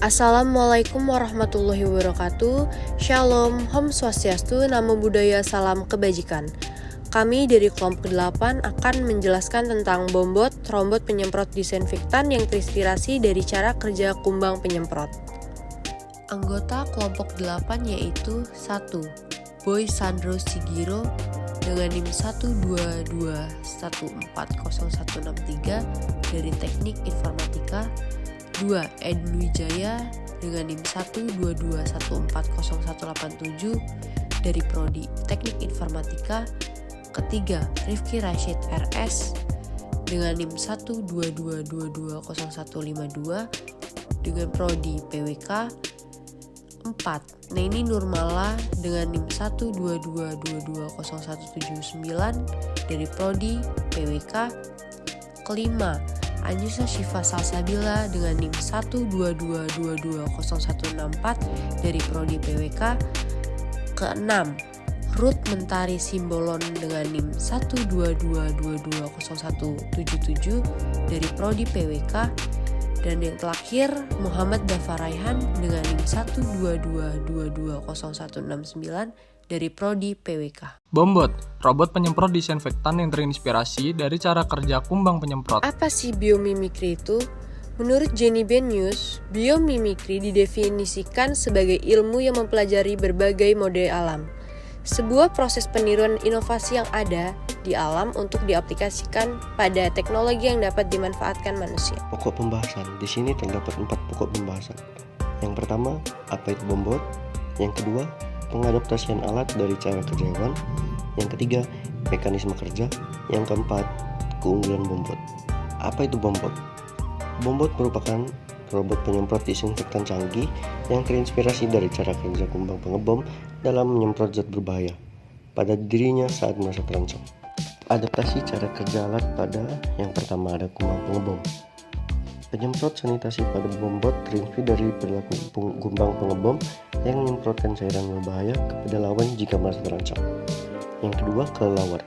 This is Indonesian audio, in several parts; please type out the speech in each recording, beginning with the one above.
Assalamualaikum warahmatullahi wabarakatuh. Shalom, Om Swastiastu, Namo Buddhaya, Salam Kebajikan. Kami dari kelompok 8 akan menjelaskan tentang bombot, robot penyemprot disinfektan yang terinspirasi dari cara kerja kumbang penyemprot. Anggota kelompok 8 yaitu 1. Boy Sandro Sigiro dengan NIM 122140163 dari Teknik Informatika. 2. Edwin Wijaya dengan NIM 122140187 dari Prodi Teknik Informatika. Ketiga, Rifki Rashid RS dengan NIM 122220152 dengan Prodi PWK. 4. Neni Nurmala dengan NIM 122220179 dari Prodi PWK. Kelima, Anjusa Syifa Salsabila dengan NIM 122220164 dari Prodi PWK. Keenam, Ruth Mentari Simbolon dengan NIM 122220177 dari Prodi PWK. Dan yang terakhir, Muhammad Dafar Raihan dengan NIM 122220169 dari Prodi PWK. Bombot, robot penyemprot disinfektan yang terinspirasi dari cara kerja kumbang penyemprot. Apa sih biomimikri itu? Menurut Jenny Benius, biomimikri didefinisikan sebagai ilmu yang mempelajari berbagai mode alam. Sebuah proses peniruan inovasi yang ada di alam untuk diaplikasikan pada teknologi yang dapat dimanfaatkan manusia. Pokok pembahasan. Di sini terdapat 4 pokok pembahasan. Yang pertama, apa itu bombot? Yang kedua, pengadaptasian alat dari cara kerja hewan. Yang ketiga, mekanisme kerja. Yang keempat, keunggulan bombot. Apa itu bombot? Bombot merupakan robot penyemprot disinfektan canggih yang terinspirasi dari cara kerja kumbang pengebom dalam menyemprot zat berbahaya pada dirinya saat merasa terancam. Adaptasi cara kerja alat pada yang pertama ada kumbang pengebom. Penyemprot sanitasi pada bombot terinspirasi dari perilaku kumbang pengebom yang menyemprotkan cairan berbahaya kepada lawan jika merasa terancam. Yang kedua, kelelawar.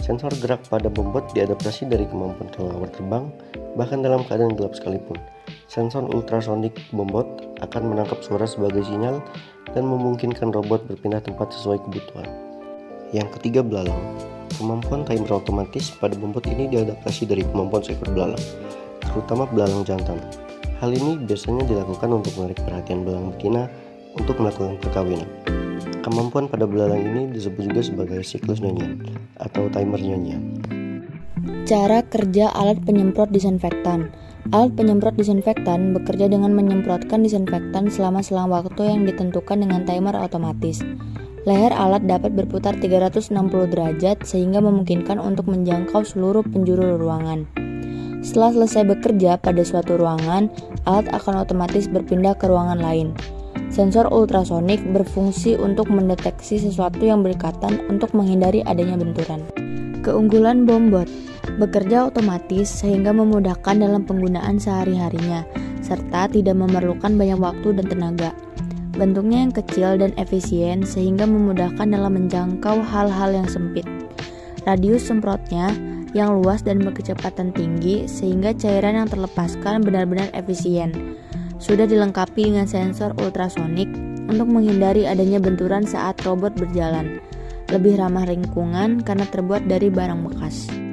Sensor gerak pada bombot diadaptasi dari kemampuan kelelawar terbang bahkan dalam keadaan gelap sekalipun. Sensor ultrasonik bombot akan menangkap suara sebagai sinyal dan memungkinkan robot berpindah tempat sesuai kebutuhan. Yang ketiga, belalang. Kemampuan timer otomatis pada bombot ini diadaptasi dari kemampuan seekor belalang, terutama belalang jantan. Hal ini biasanya dilakukan untuk menarik perhatian belalang betina untuk melakukan perkawinan. Kemampuan pada belalang ini disebut juga sebagai siklus nyanyian atau timer nyanyian. Cara kerja alat penyemprot disinfektan. Alat penyemprot disinfektan bekerja dengan menyemprotkan disinfektan selama selang waktu yang ditentukan dengan timer otomatis. Leher alat dapat berputar 360 derajat sehingga memungkinkan untuk menjangkau seluruh penjuru ruangan. Setelah selesai bekerja pada suatu ruangan, alat akan otomatis berpindah ke ruangan lain. Sensor ultrasonik berfungsi untuk mendeteksi sesuatu yang berdekatan untuk menghindari adanya benturan. Keunggulan bombot bekerja otomatis sehingga memudahkan dalam penggunaan sehari-harinya, serta tidak memerlukan banyak waktu dan tenaga. Bentuknya yang kecil dan efisien sehingga memudahkan dalam menjangkau hal-hal yang sempit. Radius semprotnya yang luas dan berkecepatan tinggi sehingga cairan yang terlepaskan benar-benar efisien. Sudah dilengkapi dengan sensor ultrasonik untuk menghindari adanya benturan saat robot berjalan. Lebih ramah lingkungan karena terbuat dari barang bekas.